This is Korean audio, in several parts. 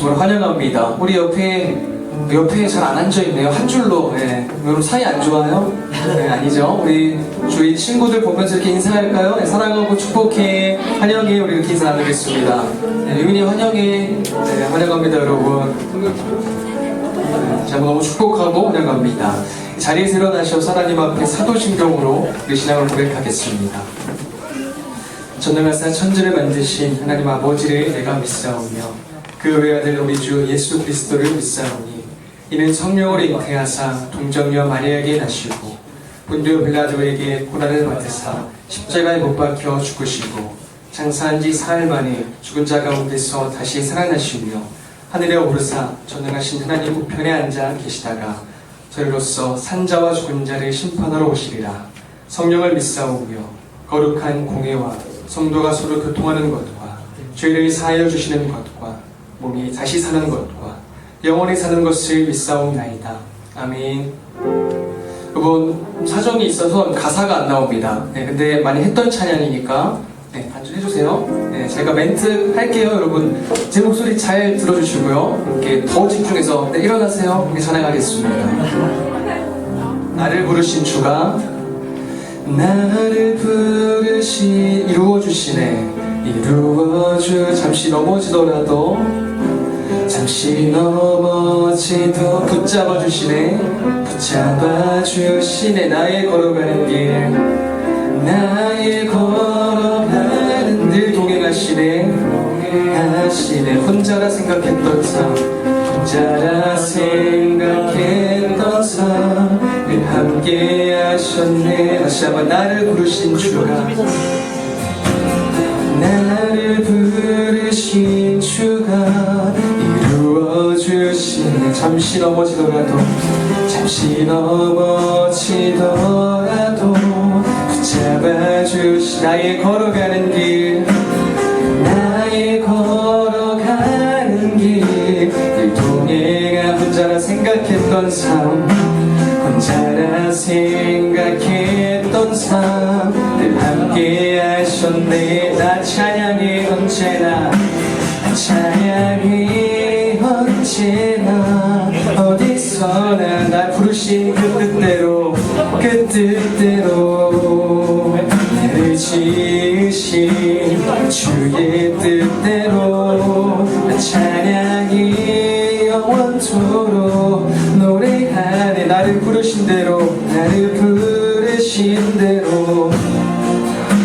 정말 환영합니다. 우리 옆에 잘 안 앉아있네요. 한 줄로. 네. 여러분 사이 안 좋아요? 네, 아니죠. 우리 저희 친구들 보면서 이렇게 인사할까요? 네, 사랑하고 축복해, 환영해, 우리 이렇게 인사 나누겠습니다. 네, 유민이 환영해. 네, 환영합니다, 여러분. 네, 제가 너무 축복하고 환영합니다. 자리에서 일어나셔서 하나님 앞에 사도신경으로 우리 신앙을 고백하겠습니다. 전능하사 천지를 만드신 하나님 아버지를 내가 믿사오며 그 외아들 우리 주 예수 그리스도를 믿사오니 이는 성령으로 잉태하사 동정녀 마리아에게 나시고 본디오 빌라도에게 고난을 받으사 십자가에 못 박혀 죽으시고 장사한 지 사흘 만에 죽은 자 가운데서 다시 살아나시며 하늘에 오르사 전능하신 하나님 우편에 앉아 계시다가 저희로서 산자와 죽은 자를 심판하러 오시리라. 성령을 믿사오며 거룩한 공회와 성도가 서로 교통하는 것과 죄를 사하여 주시는 것과 몸이 다시 사는 것과 영원히 사는 것을 믿사옵나이다. 아멘. 여러분 사정이 있어서 가사가 안 나옵니다. 네, 근데 많이 했던 찬양이니까 네, 반주해주세요. 네, 제가 멘트 할게요. 여러분 제 목소리 잘 들어주시고요. 이렇게 더 집중해서 네, 일어나세요. 이렇게 찬양하겠습니다. 나를 부르신 주가 나를 부르시 이루어주시네. 이루어주 잠시 넘어지더라도 잠시 넘어지도 붙잡아주시네. 붙잡아주시네. 나의 걸어가는 길 나의 걸어가는 길 동행하시네. 동행하시네. 혼자라 생각했던 삶 혼자라 생각했던 삶을 함께 하셨네. 다시 한번 나를 부르신 주가 나를 부르신 주가 이루어주시네. 잠시 넘어지더라도 붙잡아주시 나의 걸어가는 길 나의 걸어가는 길 동행아 혼자라 생각했던 삶 혼자라 생각했던 삶을 함께 하셨네. 나 찬양해 언제나 찬양해 언제나 어디서나 날 부르신 그 뜻대로 그 뜻대로 나를 지으신 주의 뜻대로 찬양이 영원토록 노래하네. 나를 부르신 대로 나를 부르신 대로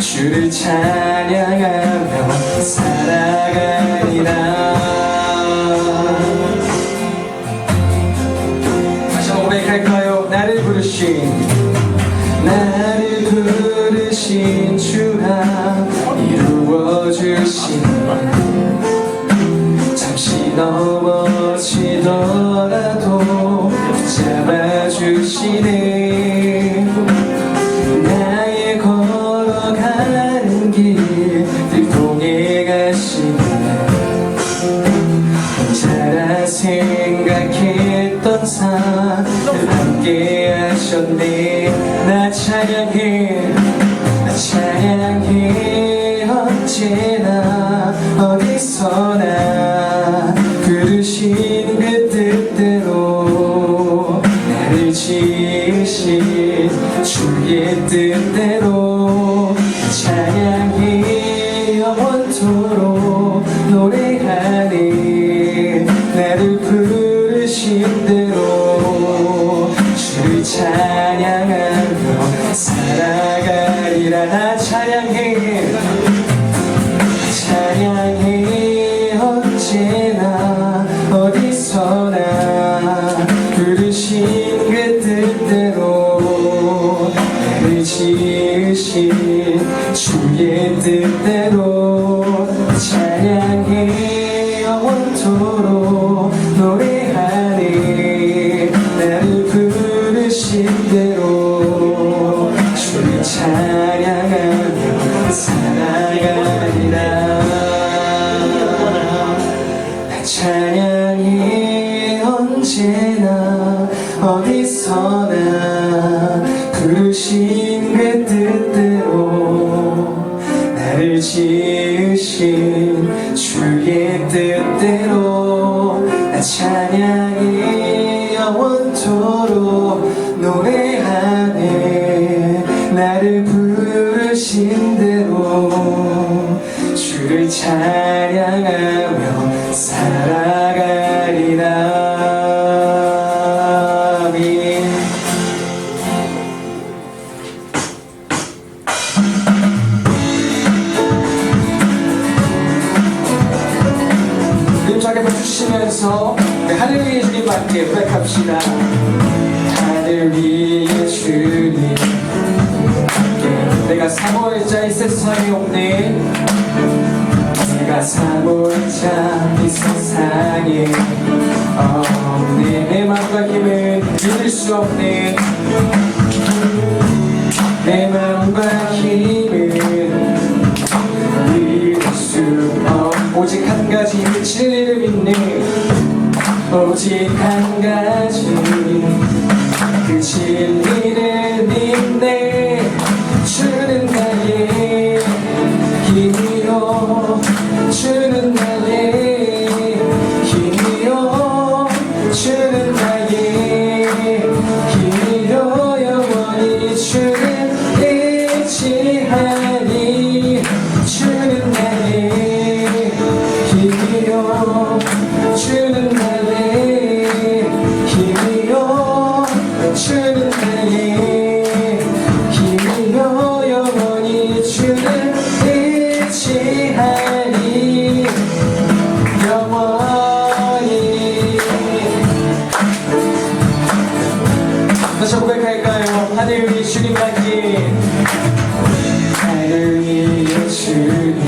주를 찬양하며 살아가리라. 다시 한번 고백할까요? 나를 부르신 주가 이루어주신 잠시 넘어지더라도 붙잡아주시네. 나의 걸어가는 길들 동행하시네. 혼자라 생각했던 삶을 함께 하셨네. 나 찬양해 언제나 어디서나 부르신 그 뜻대로 나를 지으신 주의 뜻대로 찬양해 영원토록 노래하네. 나를 부르신 대로 주를 찬양하며 살아가리라. 나 찬양해 언제나 어디서나 부르신 그 뜻대로 나를 지으신 주의 뜻대로 찬양해 영원토록 노래하네. 나를 부르신 대로 주를 찬양하며 살아가리라. 찬양이 언제나 어디서나 부르신 그 뜻대로 나를 지으신 주의 뜻대로 찬양이 영원토록 노래하네. 나를 부르신 대로 주를 찬양하며 살아가리라. 주시면서 하늘 위에 주님 함께 고백합시다. 하늘 위에 주님 함께. 내가 사모자 이 세상에 없네. 내가 사모자 이 세상에 없네. 내 마음과 힘은 믿을 수 없네. 내 마음과 힘은 오직 한 가지 그 진리를 믿네. 오직 한 가지 그 진리를 믿네. 주는 나의 힘이요, 주는 나의 힘이요, 주는 나의 힘이요. 영원히 주를 의지하니. 주는 나의 힘이요, 주는 나의 힘이요, 주는 나의 힘이요. 영원히 주를 의지하니. 영원히. 다시 고백할까요? 하늘 위 주님 같기. 하늘 위에 주님.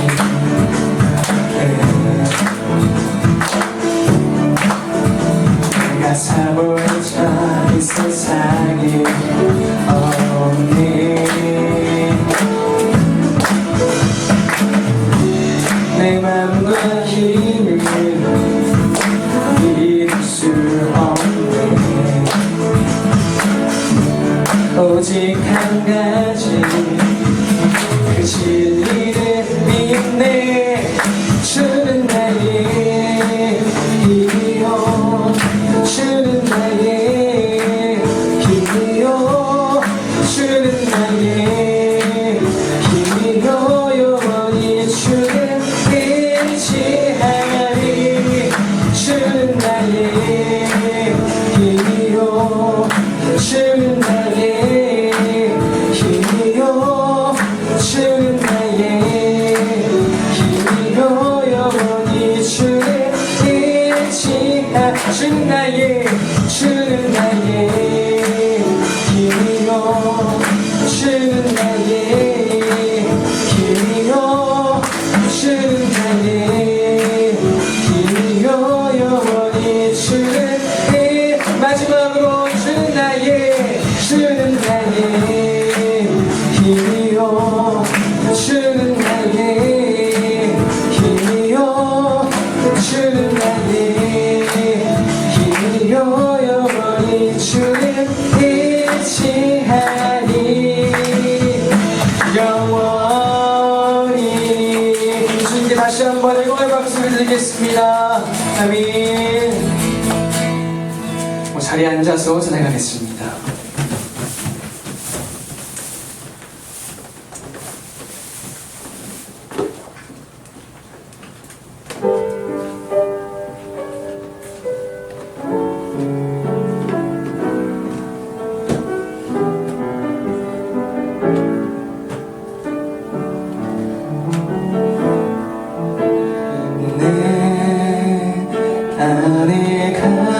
내가 사모자 이 세상에 없네. 내 맘과 힘을 믿을 수 없네. 오직 한 가지 그 진리를 믿네. 주는 나의 힘이요, 주는 나의 힘이요, 주는 나의 힘이요. 영원히 주를 의지하리. 주는 나의 힘이요, 주는 나의 힘이요, 주는 나의 힘이요. 영원히 주를 의지하. 주는 나의, 주는 나의 힘이요, 주는 나의 힘이요, 주는 나의 힘이요. 영원히 주를 마지막으로 주는 나의, 주는 나의 힘이요, 주는 나의 힘이요, 주는 나의 힘이요. 영원히 주를 의지하니. 영원히. 주님께 다시 한번 영광의 박수를 드리겠습니다. 아멘. 자리에 앉아서 찬양하겠습니다.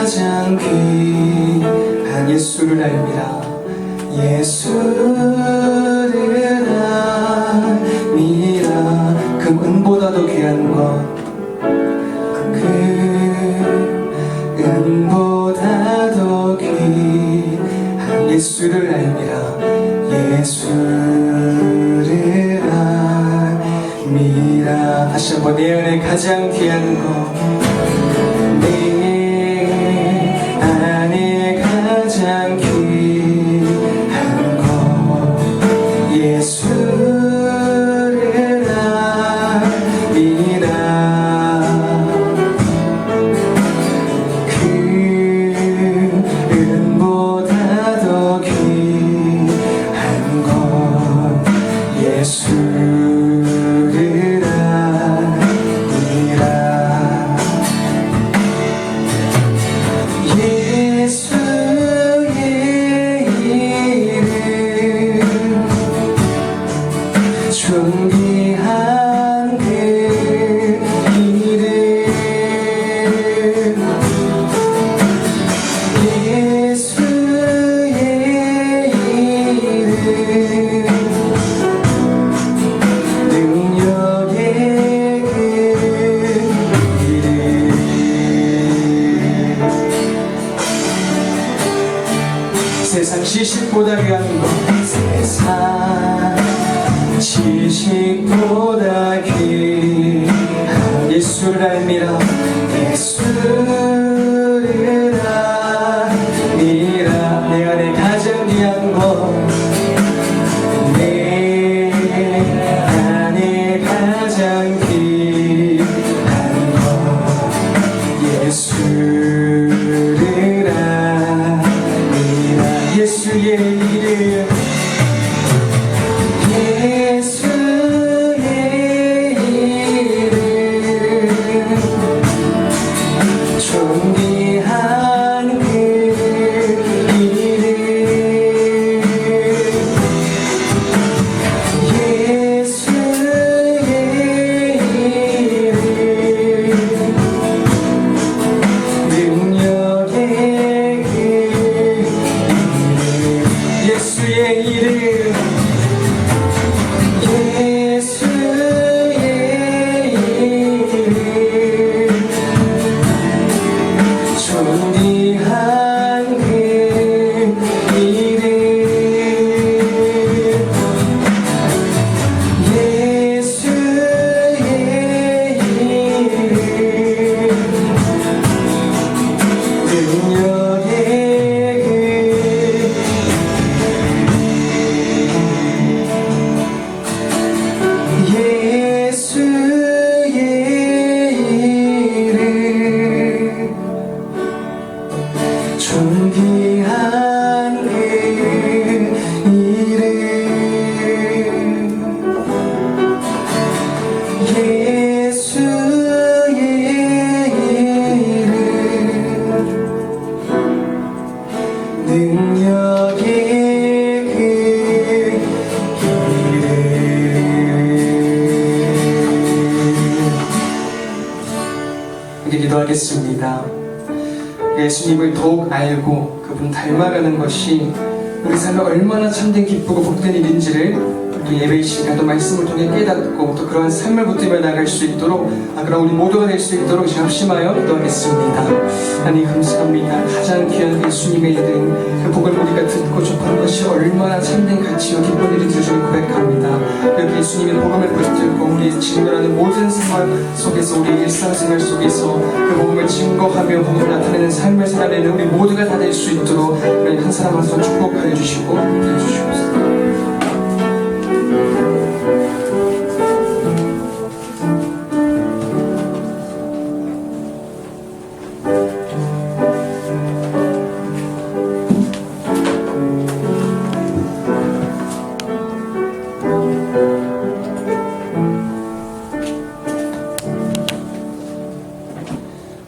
가장 귀한 예수를 알미라. 예수를 알미라. 그 은보다도 귀한 것, 그 은보다도 귀한 예수를 알미라. 예수를 알미라. 다시 한번 내 안에 가장 귀한 것, 가장 귀한 것, 예수를 알미라. 그 세상 지식보다 귀한 것 세상 지식보다 귀한 예수를 알미라 예수를 알미라 내 안에 가장 귀한 것 내 안에 가장 귀한 것 예수를 알미라 예수의 이름 기도하겠습니다. 예수님을 더욱 알고 그분 닮아가는 것이 우리 삶에 얼마나 참된 기쁘고 복된 일인지를 우리 예배 시간도 말씀을 통해 깨닫고 또 그러한 삶을 붙들며 나갈 수 있도록 그런 우리 모두가 될 수 있도록 합심하여 기도하겠습니다. 하나님 감사합니다. 가장 귀한 예수님의 이름 그 복을 우리가 듣고 접하는 것이 얼마나 참된 가치와 기쁜 일인지 주님 고백합니다. 여기 예수님의 복음을 붙들고 우리 직면하는 모든 상황 속에서 우리 일상생활 속에서 그 복음을 증거하며 복음을 나타내는 삶을 살아내는 우리 모두가 다 될 수 있도록 한 사람 한 사람 축복하여 주시고 해주시옵소서.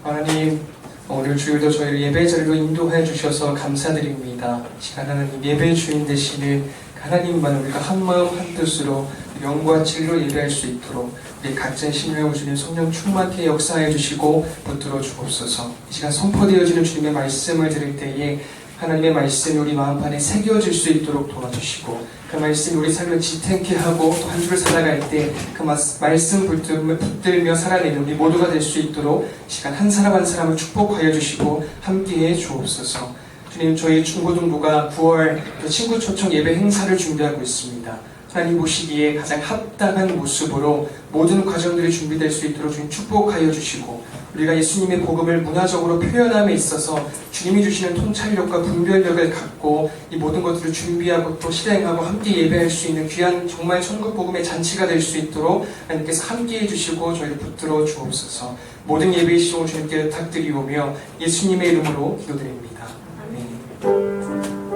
하나님, 오늘 주일도 저희를 예배 자리로 인도하여 주셔서 감사드립니다. 시간 하나님 예배 주인 되시는 하나님만 우리가 한 마음 한 뜻으로 영과 진리로 예배할 수 있도록 우리 각자의 심령을 주님 성령 충만케 역사해 주시고 붙들어 주옵소서. 이 시간 선포되어지는 주님의 말씀을 들을 때에 하나님의 말씀이 우리 마음판에 새겨질 수 있도록 도와주시고 그 말씀이 우리 삶을 지탱케 하고 또 한 주를 살아갈 때 그 말씀 붙들며 살아내는 우리 모두가 될 수 있도록 시간 한 사람 한 사람을 축복하여 주시고 함께해 주옵소서. 주님, 저희 중고등부가 9월 친구 초청 예배 행사를 준비하고 있습니다. 하나님 보시기에 가장 합당한 모습으로 모든 과정들이 준비될 수 있도록 주님 축복하여 주시고 우리가 예수님의 복음을 문화적으로 표현함에 있어서 주님이 주시는 통찰력과 분별력을 갖고 이 모든 것들을 준비하고 또 실행하고 함께 예배할 수 있는 귀한 정말 천국 복음의 잔치가 될 수 있도록 하나님께서 함께해 주시고 저희를 붙들어 주옵소서. 모든 예배의 시종을 주님께 부탁드리오며 예수님의 이름으로 기도드립니다. 아멘.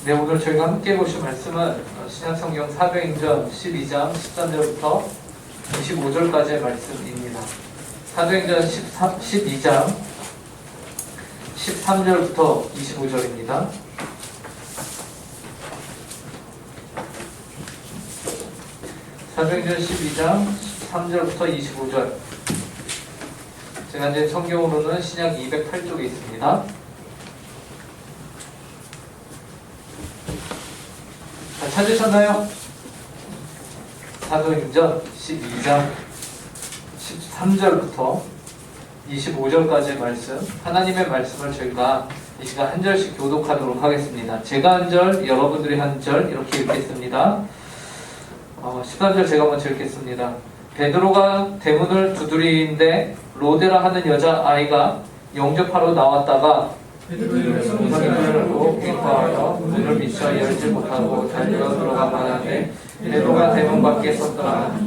네, 오늘 저희가 함께 보실 말씀은 신약성경 사도행전 12장 13절부터 25절까지의 말씀입니다. 사도행전 12장 13절부터 25절입니다. 사도행전 12장 13절부터 25절. 제가 이제 성경으로는 신약 208쪽에 있습니다. 자, 찾으셨나요? 사도행전 12장 13절부터 25절까지의 말씀, 하나님의 말씀을 저희가 이 시간 한 절씩 교독하도록 하겠습니다. 제가 한 절, 여러분들이 한 절 이렇게 읽겠습니다. 13절 제가 먼저 읽겠습니다. 베드로가 대문을 두드리는데 로데라 하는 여자아이가 영접하러 나왔다가 문을 인파하여 문을 미쳐 열지 못하고 달려 들어가만 하되 베드로가 대문 밖에 섰더라.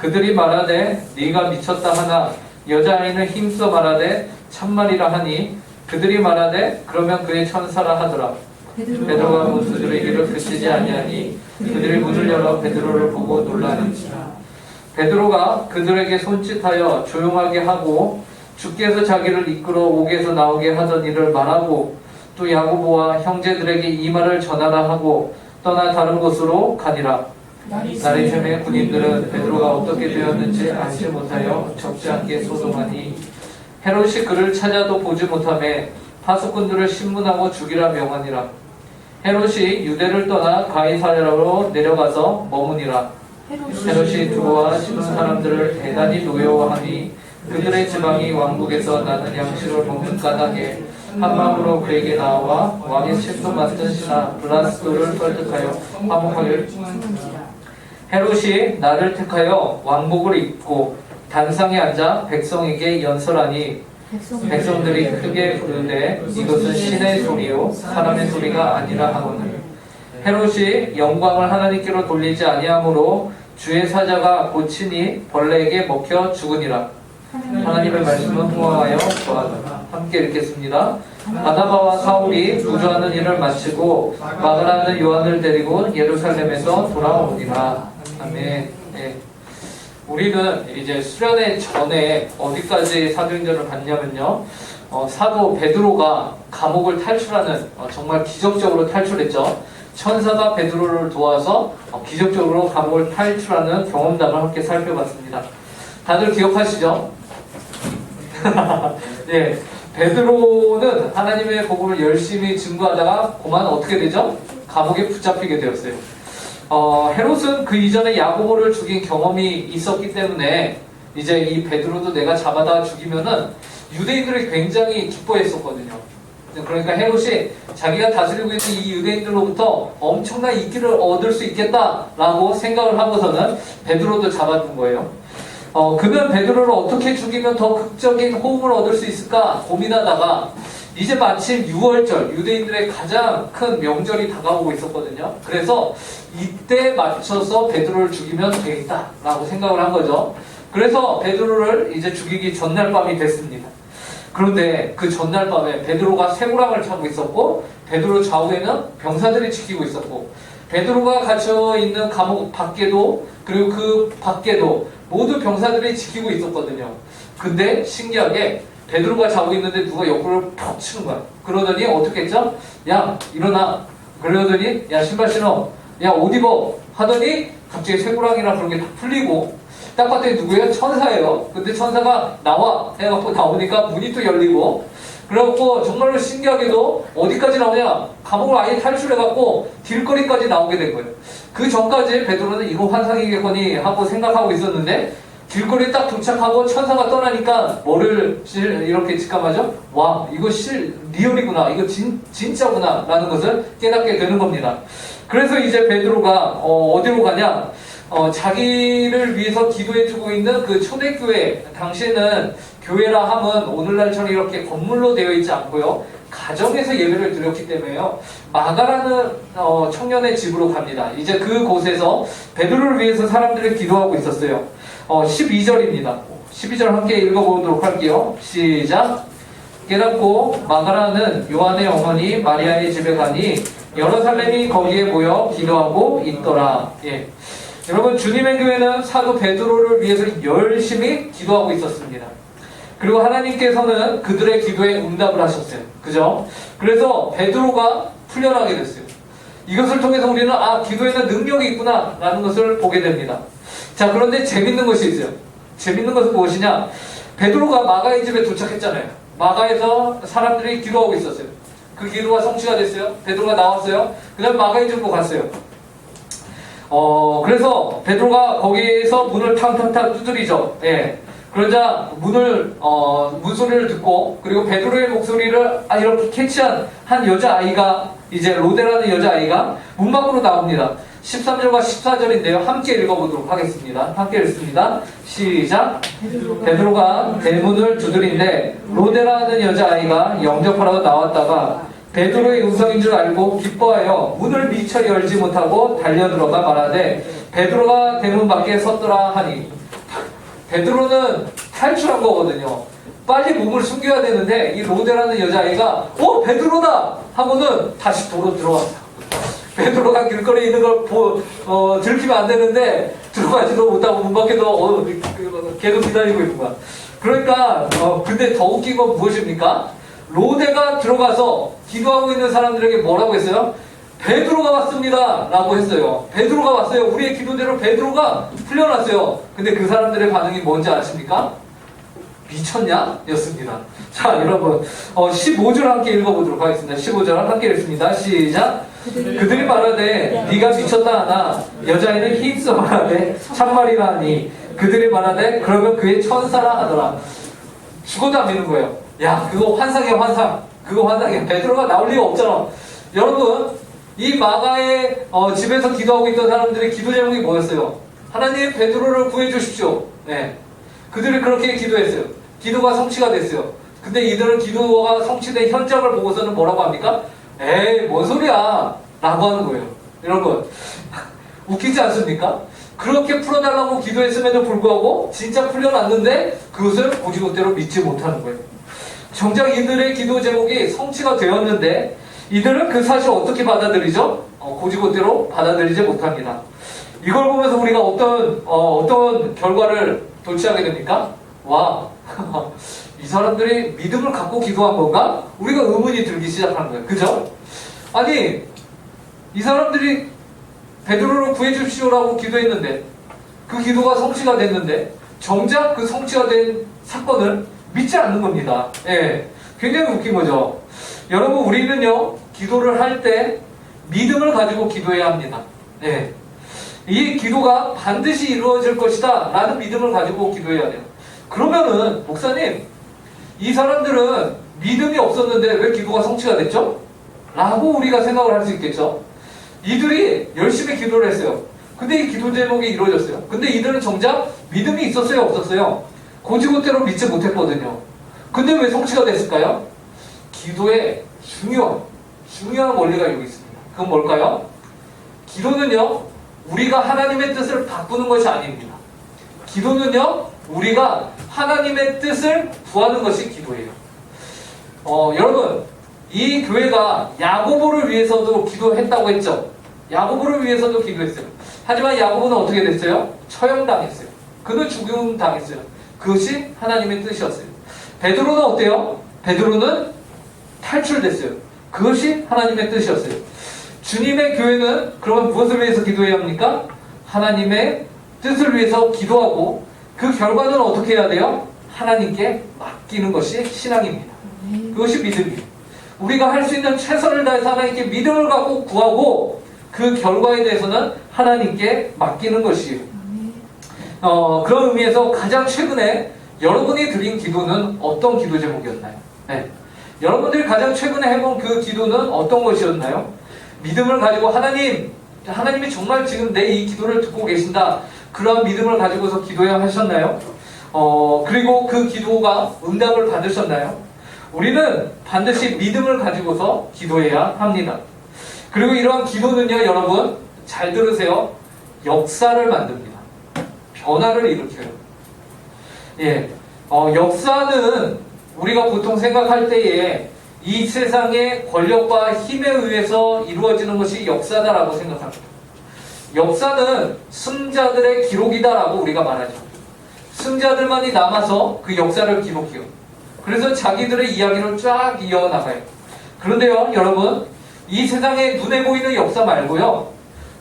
그들이 말하되 네가 미쳤다 하나 여자아이는 힘써 말하되 참말이라 하니 그들이 말하되 그러면 그의 천사라 하더라. 베드로가 문 두드리기를 그치지 아니하니 그들이 문을 열어 베드로를 보고 놀라는지라. 베드로가 그들에게 손짓하여 조용하게 하고 주께서 자기를 이끌어 옥에서 나오게 하던 일을 말하고 또 야고보와 형제들에게 이 말을 전하라 하고 떠나 다른 곳으로 가니라. 날이 새매 군인들은 베드로가 어떻게 되었는지 알지 못하여 적지 않게 소동하니 헤롯이 그를 찾아도 보지 못하매 파수꾼들을 신문하고 죽이라 명하니라. 헤롯이 유대를 떠나 가이사랴로 내려가서 머무니라. 헤롯이 두로와 심은 사람들을 대단히 노여워하니 그들의 지방이 왕국에서 나는 양식을 먹는 까닭에 한 마음으로 그에게 나와 왕의 칩도 맡은 신하 블라스도를 설득하여 화목하기를 헤롯이 나를 택하여 왕복을 입고 단상에 앉아 백성에게 연설하니 백성들이 크게 부르되 이것은 신의 소리요 사람의 소리가 아니라 하거늘. 헤롯이 영광을 하나님께로 돌리지 아니하므로 주의 사자가 고치니 벌레에게 먹혀 죽으니라. 하나님의 말씀은 후하여 거하더라. 함께 읽겠습니다. 바나바와 사울이 구조하는 일을 마치고 마가라는 요한을 데리고 예루살렘에서 돌아오니라. 아멘. 네. 우리는 이제 수련회 전에 어디까지 사도행전을 봤냐면요. 사도 베드로가 감옥을 탈출하는 정말 기적적으로 탈출했죠. 천사가 베드로를 도와서 기적적으로 감옥을 탈출하는 경험담을 함께 살펴봤습니다. 다들 기억하시죠? 네, 베드로는 하나님의 복음을 열심히 증거하다가 그만 어떻게 되죠? 감옥에 붙잡히게 되었어요. 헤롯은 그 이전에 야고보를 죽인 경험이 있었기 때문에 이제 이 베드로도 내가 잡아다 죽이면은 유대인들이 굉장히 기뻐했었거든요. 그러니까 헤롯이 자기가 다스리고 있는 이 유대인들로부터 엄청난 인기를 얻을 수 있겠다라고 생각을 하고서는 베드로도 잡아둔 거예요. 그는 베드로를 어떻게 죽이면 더 극적인 호응을 얻을 수 있을까 고민하다가 이제 마침 6월절 유대인들의 가장 큰 명절이 다가오고 있었거든요. 그래서 이때 맞춰서 베드로를 죽이면 되겠다라고 생각을 한 거죠. 그래서 베드로를 이제 죽이기 전날 밤이 됐습니다. 그런데 그 전날 밤에 베드로가 쇠고랑을 차고 있었고 베드로 좌우에는 병사들이 지키고 있었고 베드로가 갇혀 있는 감옥 밖에도 그리고 그 밖에도 모두 병사들이 지키고 있었거든요. 근데 신기하게 베드로가 자고 있는데 누가 옆구리를 푹 치는 거야. 그러더니 어떻게 했죠? 야 일어나. 그러더니 야 신발 신어. 야 옷 입어. 하더니 갑자기 쇠고랑이랑 그런 게 다 풀리고 딱 봤더니 누구예요? 천사예요. 근데 천사가 나와 해갖고 나오니까 문이 또 열리고 그래갖고 정말로 신기하게도 어디까지 나오냐? 감옥을 아예 탈출해갖고 길거리까지 나오게 된 거예요. 그 전까지 베드로는 이거 환상이겠거니 하고 생각하고 있었는데 길거리에 딱 도착하고 천사가 떠나니까 뭐를 이렇게 직감하죠? 와 이거 리얼이구나. 이거 진짜구나 라는 것을 깨닫게 되는 겁니다. 그래서 이제 베드로가 어디로 가냐? 자기를 위해서 기도해주고 있는 그 초대교회, 당시에는 교회라 함은 오늘날처럼 이렇게 건물로 되어 있지 않고요. 가정에서 예배를 드렸기 때문에요. 마가라는 청년의 집으로 갑니다. 이제 그곳에서 베드로를 위해서 사람들이 기도하고 있었어요. 12절입니다. 12절 함께 읽어보도록 할게요. 시작! 깨닫고 마가라는 요한의 어머니 마리아의 집에 가니 여러 사람이 거기에 모여 기도하고 있더라. 예. 여러분 주님의 교회는 사도 베드로를 위해서 열심히 기도하고 있었습니다. 그리고 하나님께서는 그들의 기도에 응답을 하셨어요. 그죠? 그래서 베드로가 풀려나게 됐어요. 이것을 통해서 우리는 기도에는 능력이 있구나 라는 것을 보게 됩니다. 자, 그런데 재밌는 것이 있어요. 재밌는 것은 무엇이냐? 베드로가 마가의 집에 도착했잖아요. 마가에서 사람들이 기도하고 있었어요. 그 기도가 성취가 됐어요. 베드로가 나왔어요. 그 다음에 마가의 집으로 갔어요. 그래서 베드로가 거기에서 문을 탕탕탕 두드리죠. 예. 그러자 문소리를 듣고, 그리고 베드로의 목소리를 이렇게 캐치한 한 여자아이가, 이제 로데라는 여자아이가 문 밖으로 나옵니다. 13절과 14절인데요. 함께 읽어보도록 하겠습니다. 함께 읽습니다. 시작. 베드로가 대문을 두드린데 로데라는 여자아이가 영접하러 나왔다가 베드로의 음성인 줄 알고 기뻐하여 문을 미처 열지 못하고 달려들어가 말하되 베드로가 대문 밖에 섰더라 하니, 베드로는 탈출한 거거든요. 빨리 몸을 숨겨야 되는데 이 로데라는 여자아이가 베드로다 하고는 다시 도로 들어왔다. 베드로가 길거리에 있는 걸 들키면 안 되는데 들어가지도 못하고 문 밖에도 계속 기다리고 있는 거야. 그러니까 근데 더 웃긴 건 무엇입니까? 로데가 들어가서 기도하고 있는 사람들에게 뭐라고 했어요? 베드로가 왔습니다 라고 했어요. 베드로가 왔어요. 우리의 기도대로 베드로가 풀려났어요. 근데 그 사람들의 반응이 뭔지 아십니까? 미쳤냐? 였습니다. 자, 여러분 15절 함께 읽어보도록 하겠습니다. 15절 함께 읽습니다. 시작. 그들이 말하되 네가 미쳤다 하나 여자애는 힘써 말하되 참말이라 하니 그들이 말하되 그러면 그의 천사라 하더라. 죽어도 안 믿는 거예요. 야, 그거 환상이야, 환상. 그거 환상이야. 베드로가 나올 리가 없잖아. 여러분, 이 마가의 집에서 기도하고 있던 사람들의 기도 제목이 뭐였어요? 하나님, 베드로를 구해주십시오. 네. 그들이 그렇게 기도했어요. 기도가 성취가 됐어요. 근데 이들은 기도가 성취된 현장을 보고서는 뭐라고 합니까? 에이, 뭔 소리야 라고 하는 거예요. 여러분, 웃기지 않습니까? 그렇게 풀어달라고 기도했음에도 불구하고 진짜 풀려났는데 그것을 고지고대로 믿지 못하는 거예요. 정작 이들의 기도 제목이 성취가 되었는데 이들은 그 사실을 어떻게 받아들이죠? 고지고대로 받아들이지 못합니다. 이걸 보면서 우리가 어떤 결과를 도취하게 됩니까? 와, 이 사람들이 믿음을 갖고 기도한 건가? 우리가 의문이 들기 시작하는 거예요. 그죠? 아니, 이 사람들이 베드로를 구해주십시오라고 기도했는데 그 기도가 성취가 됐는데 정작 그 성취가 된 사건을 믿지 않는 겁니다. 예, 굉장히 웃긴 거죠. 여러분, 우리는요 기도를 할 때 믿음을 가지고 기도해야 합니다. 예, 이 기도가 반드시 이루어질 것이다 라는 믿음을 가지고 기도해야 돼요. 그러면은 목사님, 이 사람들은 믿음이 없었는데 왜 기도가 성취가 됐죠? 라고 우리가 생각을 할 수 있겠죠. 이들이 열심히 기도를 했어요. 근데 이 기도 제목이 이루어졌어요. 근데 이들은 정작 믿음이 있었어요, 없었어요? 고지고대로 믿지 못했거든요. 근데 왜 성취가 됐을까요? 기도에 중요한 원리가 여기 있습니다. 그건 뭘까요? 기도는요, 우리가 하나님의 뜻을 바꾸는 것이 아닙니다. 기도는요, 우리가 하나님의 뜻을 구하는 것이 기도예요. 여러분, 이 교회가 야고보를 위해서도 기도했다고 했죠. 야고보를 위해서도 기도했어요. 하지만 야고보는 어떻게 됐어요? 처형당했어요. 그는 죽음당했어요. 그것이 하나님의 뜻이었어요. 베드로는 어때요? 베드로는 탈출됐어요. 그것이 하나님의 뜻이었어요. 주님의 교회는 그러면 무엇을 위해서 기도해야 합니까? 하나님의 뜻을 위해서 기도하고 그 결과는 어떻게 해야 돼요? 하나님께 맡기는 것이 신앙입니다. 그것이 믿음이에요. 우리가 할 수 있는 최선을 다해서 하나님께 믿음을 갖고 구하고 그 결과에 대해서는 하나님께 맡기는 것이에요. 그런 의미에서 가장 최근에 여러분이 드린 기도는 어떤 기도 제목이었나요? 네. 여러분들이 가장 최근에 해본 그 기도는 어떤 것이었나요? 믿음을 가지고 하나님이 정말 지금 내 이 기도를 듣고 계신다. 그런 믿음을 가지고서 기도해야 하셨나요? 그리고 그 기도가 응답을 받으셨나요? 우리는 반드시 믿음을 가지고서 기도해야 합니다. 그리고 이러한 기도는요, 여러분, 잘 들으세요. 역사를 만듭니다. 변화를 일으켜요. 예, 역사는 우리가 보통 생각할 때에 이 세상의 권력과 힘에 의해서 이루어지는 것이 역사다라고 생각합니다. 역사는 승자들의 기록이다라고 우리가 말하죠. 승자들만이 남아서 그 역사를 기록해요. 그래서 자기들의 이야기를 쫙 이어나가요. 그런데요, 여러분, 이 세상에 눈에 보이는 역사 말고요,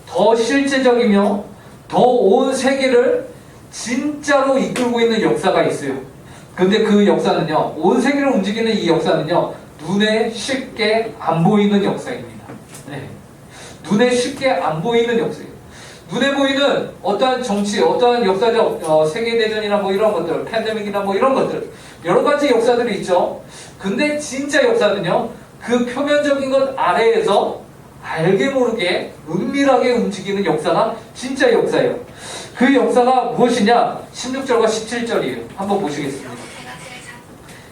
더 실제적이며 더 온 세계를 진짜로 이끌고 있는 역사가 있어요. 근데 그 역사는요, 온 세계를 움직이는 이 역사는요, 눈에 쉽게 안 보이는 역사입니다. 네. 눈에 쉽게 안 보이는 역사예요. 눈에 보이는 어떠한 정치, 어떠한 역사적 세계대전이나 뭐 이런 것들, 팬데믹이나 뭐 이런 것들, 여러 가지 역사들이 있죠. 근데 진짜 역사는요, 그 표면적인 것 아래에서 알게 모르게 은밀하게 움직이는 역사가 진짜 역사예요. 그 역사가 무엇이냐? 16절과 17절이에요. 한번 보시겠습니다.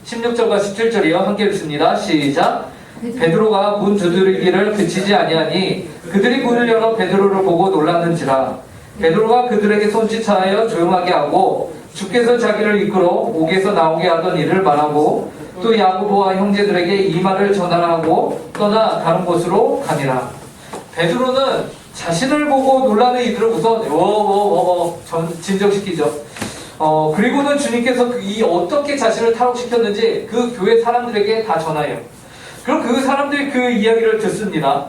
16절과 17절이요. 함께 읽습니다. 시작. 베드로가 문 두드리기를 그치지 아니하니 그들이 문을 열어 베드로를 보고 놀랐는지라. 베드로가 그들에게 손짓하여 조용하게 하고 주께서 자기를 이끌어 옥에서 나오게 하던 일을 말하고 또 야고보와 형제들에게 이 말을 전하라고 떠나 다른 곳으로 가니라. 베드로는 자신을 보고 놀라는 이들을 우선 진정시키죠. 그리고는 주님께서 이 어떻게 자신을 탈옥시켰는지 그 교회 사람들에게 다 전해요. 그럼 그 사람들이 그 이야기를 듣습니다.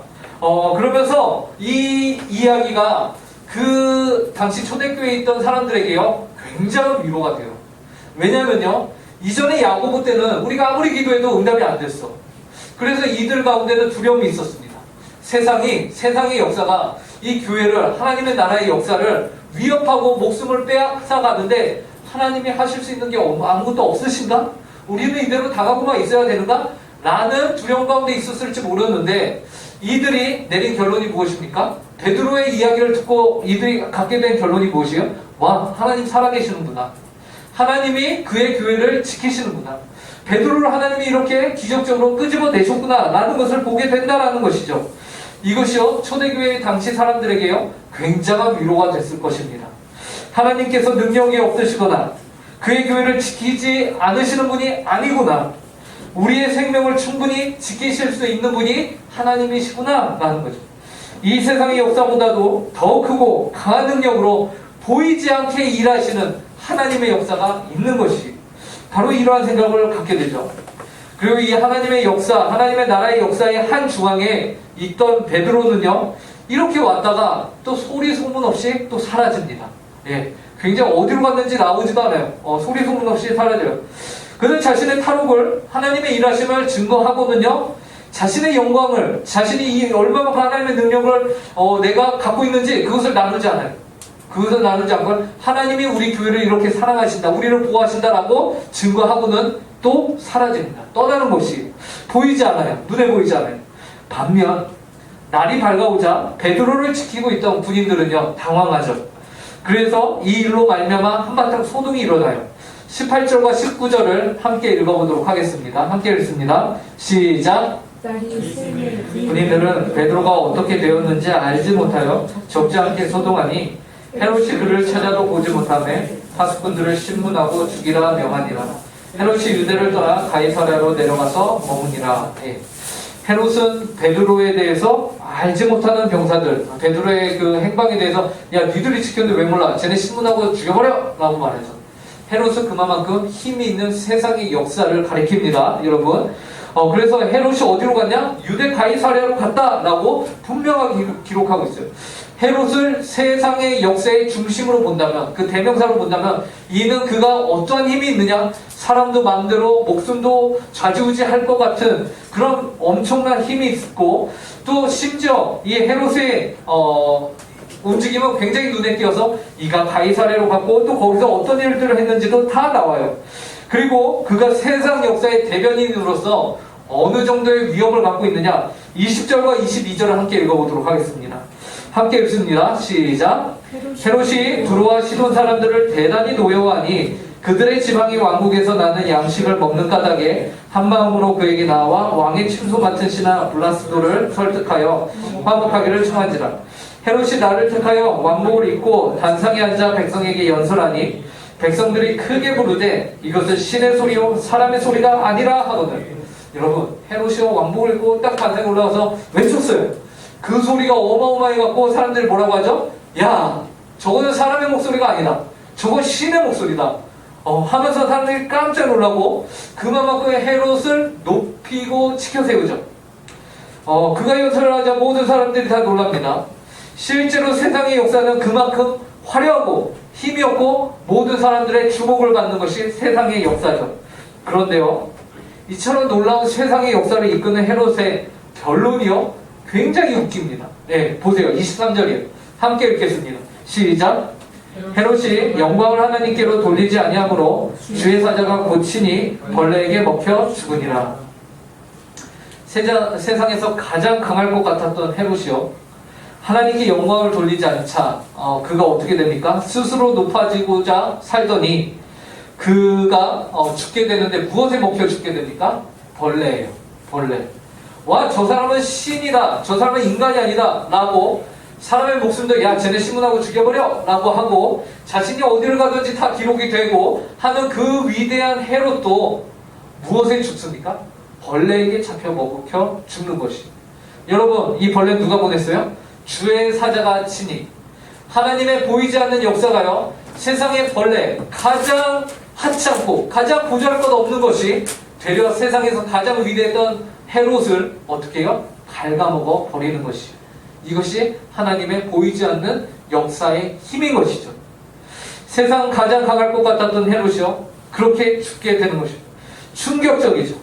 그러면서 이 이야기가 그 당시 초대교회에 있던 사람들에게요, 굉장한 위로가 돼요. 왜냐면요, 이전에 야고보 때는 우리가 아무리 기도해도 응답이 안 됐어. 그래서 이들 가운데는 두려움이 있었습니다. 세상의 역사가 이 교회를, 하나님의 나라의 역사를 위협하고 목숨을 빼앗아가는데 하나님이 하실 수 있는 게 아무것도 없으신가? 우리는 이대로 당하고만 있어야 되는가? 라는 두려움 가운데 있었을지 모르는데 이들이 내린 결론이 무엇입니까? 베드로의 이야기를 듣고 이들이 갖게 된 결론이 무엇이에요? 와, 하나님 살아계시는구나. 하나님이 그의 교회를 지키시는구나. 베드로를 하나님이 이렇게 기적적으로 끄집어내셨구나 라는 것을 보게 된다라는 것이죠. 이것이요, 초대교회의 당시 사람들에게요, 굉장한 위로가 됐을 것입니다. 하나님께서 능력이 없으시거나 그의 교회를 지키지 않으시는 분이 아니구나. 우리의 생명을 충분히 지키실 수 있는 분이 하나님이시구나 라는 거죠. 이 세상의 역사보다도 더 크고 강한 능력으로 보이지 않게 일하시는 하나님의 역사가 있는 것이 바로 이러한 생각을 갖게 되죠. 그리고 이 하나님의 역사, 하나님의 나라의 역사의 한 중앙에 있던 베드로는요, 이렇게 왔다가 또 소리 소문 없이 또 사라집니다. 예, 굉장히 어디로 갔는지 나오지도 않아요. 소리 소문 없이 사라져요. 그는 자신의 탈옥을, 하나님의 일하심을 증거하고는요, 자신의 영광을, 자신이 얼마만큼 하나님의 능력을 내가 갖고 있는지 그것을 나누지 않아요. 그것을 나누지 않고 하나님이 우리 교회를 이렇게 사랑하신다, 우리를 보호하신다라고 증거하고는 또 사라집니다. 떠나는 것이 보이지 않아요. 눈에 보이지 않아요. 반면 날이 밝아오자 베드로를 지키고 있던 군인들은요, 당황하죠. 그래서 이 일로 말미암아 한바탕 소동이 일어나요. 18절과 19절을 함께 읽어보도록 하겠습니다. 함께 읽습니다. 시작. 군인들은 베드로가 어떻게 되었는지 알지 못하여 적지 않게 소동하니 헤롯이 그를 찾아도 보지 못하며 파수꾼들을 신문하고 죽이라 명하니라. 헤롯이 유대를 떠나 가이사랴로 내려가서 머무니라. 예. 헤롯은 베드로에 대해서 알지 못하는 병사들, 베드로의 그 행방에 대해서 야, 니들이 지켰는데 왜 몰라? 쟤네 신문하고 죽여버려! 라고 말해서 헤롯은 그만큼 힘이 있는 세상의 역사를 가리킵니다. 여러분. 그래서 헤롯이 어디로 갔냐? 유대 가이사랴로 갔다라고 분명하게 기록하고 있어요. 헤롯을 세상의 역사의 중심으로 본다면, 그 대명사로 본다면, 이는 그가 어떠한 힘이 있느냐? 사람도 마음대로 목숨도 좌지우지할 것 같은 그런 엄청난 힘이 있고, 또 심지어 이 헤롯의 움직임은 굉장히 눈에 띄어서 이가 가이사랴로 갔고 또 거기서 어떤 일들을 했는지도 다 나와요. 그리고 그가 세상 역사의 대변인으로서 어느 정도의 위협을 갖고 있느냐? 20절과 22절을 함께 읽어보도록 하겠습니다. 함께 읽습니다. 시작. 헤롯이 두로와 시돈 사람들을 대단히 노여워하니 그들의 지방이 왕국에서 나는 양식을 먹는 까닭에 한마음으로 그에게 나와 왕의 침소 맡은 신하 블라스도를 설득하여 화목하기를 청한지라. 헤롯이 나를 택하여 왕복을 입고 단상에 앉아 백성에게 연설하니 백성들이 크게 부르되 이것은 신의 소리요 사람의 소리가 아니라 하거든. 여러분, 헤롯이 왕복을 입고 딱 단상에 올라와서 외쳤어요. 그 소리가 어마어마해갖고 사람들이 뭐라고 하죠? 야, 저거는 사람의 목소리가 아니다. 저건 신의 목소리다. 하면서 사람들이 깜짝 놀라고 그만큼 헤롯을 높이고 치켜세우죠. 그가 연설을 하자 모든 사람들이 다 놀랍니다. 실제로 세상의 역사는 그만큼 화려하고 힘이 없고 모든 사람들의 주목을 받는 것이 세상의 역사죠. 그런데요, 이처럼 놀라운 세상의 역사를 이끄는 헤롯의 결론이요, 굉장히 웃깁니다. 네, 보세요. 23절이에요. 함께 읽겠습니다. 시작. 헤롯이 영광을 하나님께로 돌리지 아니하므로 주의 사자가 고치니 벌레에게 먹혀 죽으니라. 세상에서 가장 강할 것 같았던 헤롯이요, 하나님께 영광을 돌리지 않자 그가 어떻게 됩니까? 스스로 높아지고자 살더니 그가 죽게 되는데 무엇에 먹혀 죽게 됩니까? 벌레예요. 벌레. 와, 저 사람은 신이다, 저 사람은 인간이 아니다 라고 사람의 목숨도 야 쟤네 신문하고 죽여버려 라고 하고 자신이 어디를 가든지 다 기록이 되고 하는 그 위대한 헤롯도 무엇에 죽습니까? 벌레에게 잡혀 먹혀 죽는 것이. 여러분, 이 벌레 누가 보냈어요? 주의 사자가 치니. 하나님의 보이지 않는 역사가요, 세상의 벌레, 가장 하찮고 가장 보잘것없는 것이 되려 세상에서 가장 위대했던 헤롯을 어떻게 해요? 갉아먹어 버리는 것이. 이것이 하나님의 보이지 않는 역사의 힘인 것이죠. 세상 가장 강할 것 같았던 헤롯이요, 그렇게 죽게 되는 것이죠. 충격적이죠.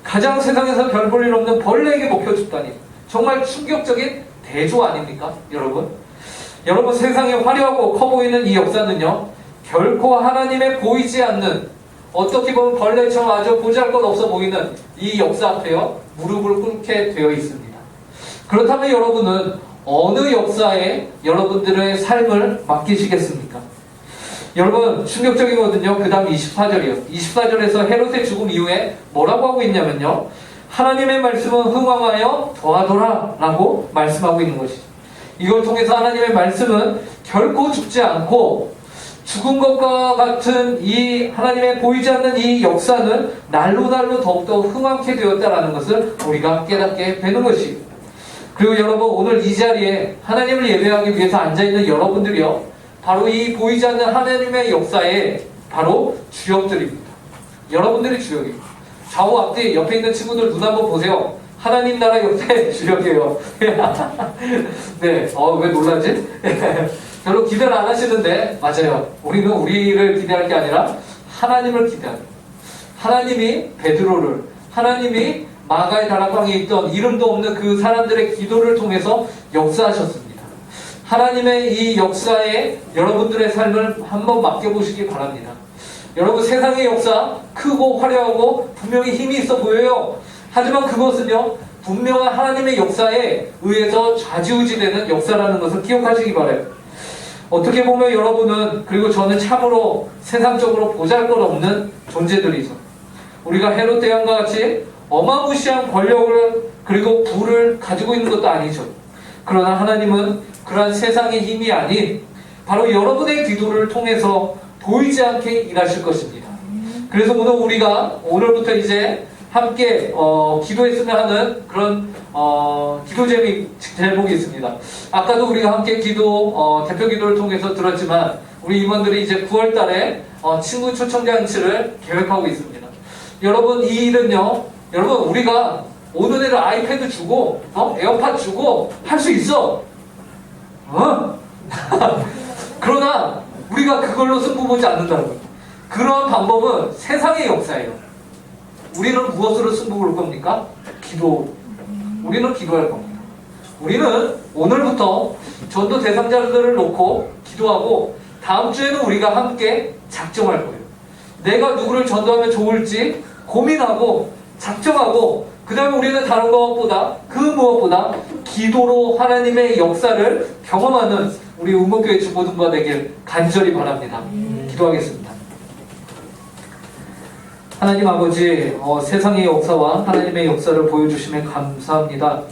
가장 세상에서 별 볼 일 없는 벌레에게 먹혀 죽다니 정말 충격적인 대조 아닙니까? 여러분, 세상에 화려하고 커 보이는 이 역사는요, 결코 하나님의 보이지 않는, 어떻게 보면 벌레처럼 아주 보잘것없어 보이는 이 역사 앞에요, 무릎을 꿇게 되어 있습니다. 그렇다면 여러분은 어느 역사에 여러분들의 삶을 맡기시겠습니까? 여러분, 충격적이거든요. 그 다음 24절이요. 24절에서 헤롯의 죽음 이후에 뭐라고 하고 있냐면요, 하나님의 말씀은 흥왕하여 더하더라 라고 말씀하고 있는 것이죠. 이걸 통해서 하나님의 말씀은 결코 죽지 않고 죽은 것과 같은 이 하나님의 보이지 않는 이 역사는 날로 더욱더 흥왕케 되었다라는 것을 우리가 깨닫게 되는 것이고, 그리고 여러분, 오늘 이 자리에 하나님을 예배하기 위해서 앉아있는 여러분들이요, 바로 이 보이지 않는 하나님의 역사의 바로 주역들입니다. 여러분들이 주역입니다. 좌우 앞뒤 옆에 있는 친구들 눈 한번 보세요. 하나님 나라 역사의 주역이에요. 네, 왜 놀라지? 별로 기대를 안 하시는데 맞아요. 우리는 우리를 기대할 게 아니라 하나님을 기대합니다. 하나님이 베드로를, 하나님이 마가의 다락방에 있던 이름도 없는 그 사람들의 기도를 통해서 역사하셨습니다. 하나님의 이 역사에 여러분들의 삶을 한번 맡겨보시기 바랍니다. 여러분, 세상의 역사 크고 화려하고 분명히 힘이 있어 보여요. 하지만 그것은요, 분명한 하나님의 역사에 의해서 좌지우지되는 역사라는 것을 기억하시기 바라요. 어떻게 보면 여러분은, 그리고 저는 참으로 세상적으로 보잘것없는 존재들이죠. 우리가 헤롯 대왕과 같이 어마무시한 권력을 그리고 부를 가지고 있는 것도 아니죠. 그러나 하나님은 그러한 세상의 힘이 아닌 바로 여러분의 기도를 통해서 보이지 않게 일하실 것입니다. 그래서 오늘부터 이제 함께 기도했으면 하는 그런 기도 제목이 있습니다. 아까도 우리가 함께 대표 기도를 통해서 들었지만 우리 임원들이 이제 9월 달에 친구 초청 잔치를 계획하고 있습니다. 여러분, 이 일은요, 여러분, 우리가 오는 애를 아이패드 주고 에어팟 주고 할 수 있어. 그러나 우리가 그걸로 승부 보지 않는다고요. 그런 방법은 세상의 역사예요. 우리는 무엇으로 승부 볼 겁니까? 기도. 우리는 기도할 겁니다. 우리는 오늘부터 전도 대상자들을 놓고 기도하고 다음 주에는 우리가 함께 작정할 거예요. 내가 누구를 전도하면 좋을지 고민하고 작정하고, 그 다음에 우리는 다른 것보다, 그 무엇보다 기도로 하나님의 역사를 경험하는 우리 운목교회 중고등부가 되길 간절히 바랍니다. 기도하겠습니다. 하나님 아버지, 세상의 역사와 하나님의 역사를 보여주심에 감사합니다.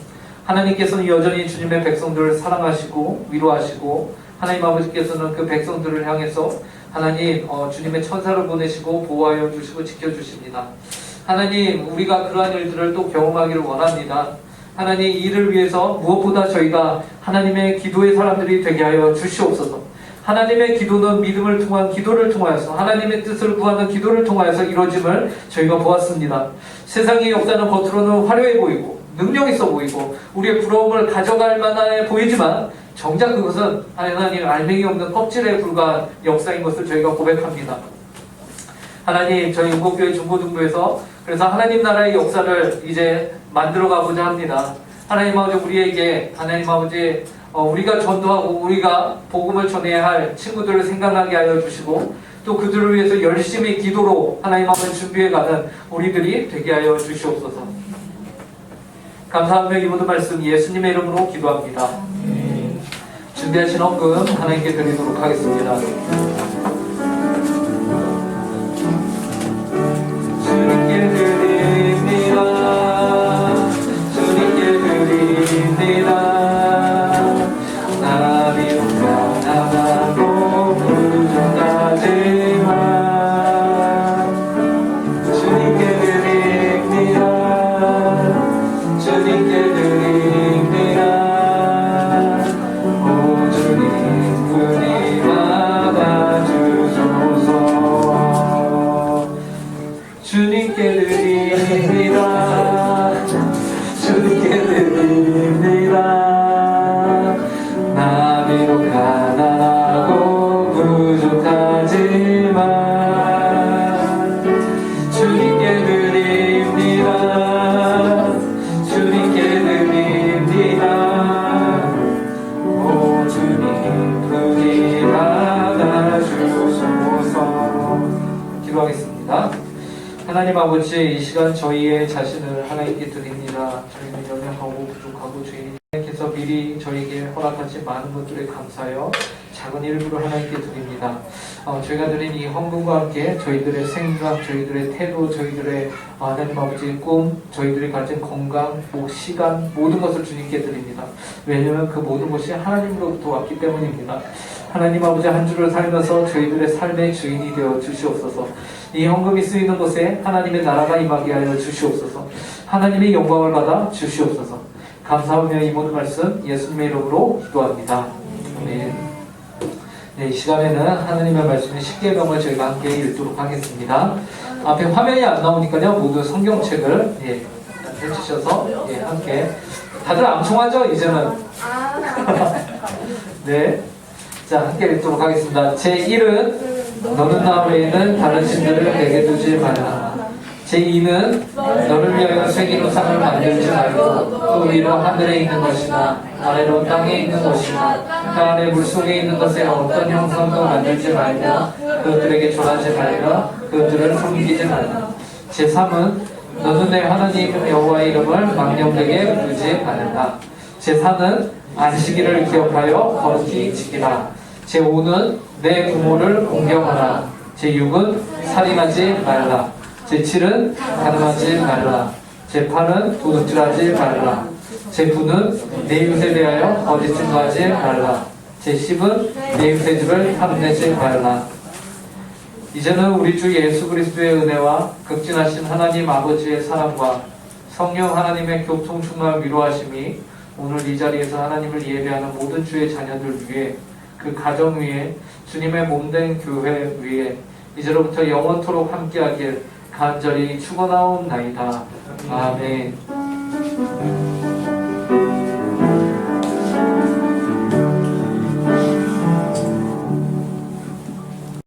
하나님께서는 여전히 주님의 백성들을 사랑하시고 위로하시고, 하나님 아버지께서는 그 백성들을 향해서 하나님 주님의 천사를 보내시고 보호하여 주시고 지켜주십니다. 하나님, 우리가 그러한 일들을 또 경험하기를 원합니다. 하나님, 이를 위해서 무엇보다 저희가 하나님의 기도의 사람들이 되게 하여 주시옵소서. 하나님의 기도는 믿음을 통한 기도를 통하여서, 하나님의 뜻을 구하는 기도를 통하여서 이루어짐을 저희가 보았습니다. 세상의 역사는 겉으로는 화려해 보이고 능력 있어 보이고 우리의 부러움을 가져갈 만해 보이지만 정작 그것은 하나님 알맹이 없는 껍질에 불과한 역사인 것을 저희가 고백합니다. 하나님, 저희 운목교회 중고등부에서 그래서 하나님 나라의 역사를 이제 만들어 가고자 합니다. 하나님 아버지 우리에게 하나님 아버지 우리가 전도하고 우리가 복음을 전해야 할 친구들을 생각나게 하여 주시고 또 그들을 위해서 열심히 기도로 하나님 아버지 준비해가는 우리들이 되게 하여 주시옵소서. 감사하며 이 모든 말씀 예수님의 이름으로 기도합니다. 준비하신 헌금 하나님께 드리도록 하겠습니다. 주님께 드립니다. 주님께 드립니다. 나비우가 나가고 부족하지만 주님께 드립니다. 주님께 드립니다. 오 주님 분이 받아주소서. 주님께 드립니다. 주님께 드립니다. 나비로 가난하고 부족하지만 주님께 드립니다. 주님께 드립니다. 오 주님 분이 받아주소서. 기도하겠습니다. 하나님 아버지 이 시간 저희의 자신을 하나님께 드립니다. 저희는 연약하고 부족하고 주님께서 미리 저희에게 허락하신 많은 것들에 감사하여 작은 일부를 하나님께 드립니다. 저희가 드린 이 헌금과 함께 저희들의 생각, 저희들의 태도, 저희들의 하나님 아버지의 꿈, 저희들이 가진 건강, 시간 모든 것을 주님께 드립니다. 왜냐하면 그 모든 것이 하나님으로부터 왔기 때문입니다. 하나님 아버지 한 주를 살면서 저희들의 삶의 주인이 되어 주시옵소서. 이 헌금이 쓰이는 곳에 하나님의 나라가 임하게 하여 주시옵소서. 하나님의 영광을 받아 주시옵소서. 감사하며 이 모든 말씀 예수님의 이름으로 기도합니다. 아멘. 네, 이 시간에는 하나님의 말씀의 십계명을 저희가 함께 읽도록 하겠습니다. 앞에 화면이 안 나오니까요, 모두 성경책을 해주셔서 함께 다들 암송하죠 이제는. 네, 자 함께 읽도록 하겠습니다. 제1은 너는 나 외에는 다른 신들을 내게 두지 말라. 제2는 너를 위하여 생기노상을 만들지 말고 또 위로 하늘에 있는 것이나 아래로 땅에 있는 것이나 그 아래 물속에 있는 것에 어떤 형상도 만들지 말며 그것들에게 절하지 말며 그것들을 섬기지 말라. 제3은 너는 내 하나님 여호와의 이름을 망령되게 부르지 말라. 제4는 안식일을 기억하여 거룩히 지키라. 제5는 내 부모를 공경하라. 제6은 살인하지 말라. 제7은 가늠하지 말라. 제8은 도둑질하지 말라. 제9는 내 이웃에 대하여 거짓 증거하지 말라. 제10은 내 이웃의 집을 탐내지 말라. 이제는 우리 주 예수 그리스도의 은혜와 극진하신 하나님 아버지의 사랑과 성령 하나님의 교통 충만 위로하심이 오늘 이 자리에서 하나님을 예배하는 모든 주의 자녀들 위해 그 가정 위에 주님의 몸된 교회 위에 이제로부터 영원토록 함께하길 간절히 축원하옵나이다. 아멘.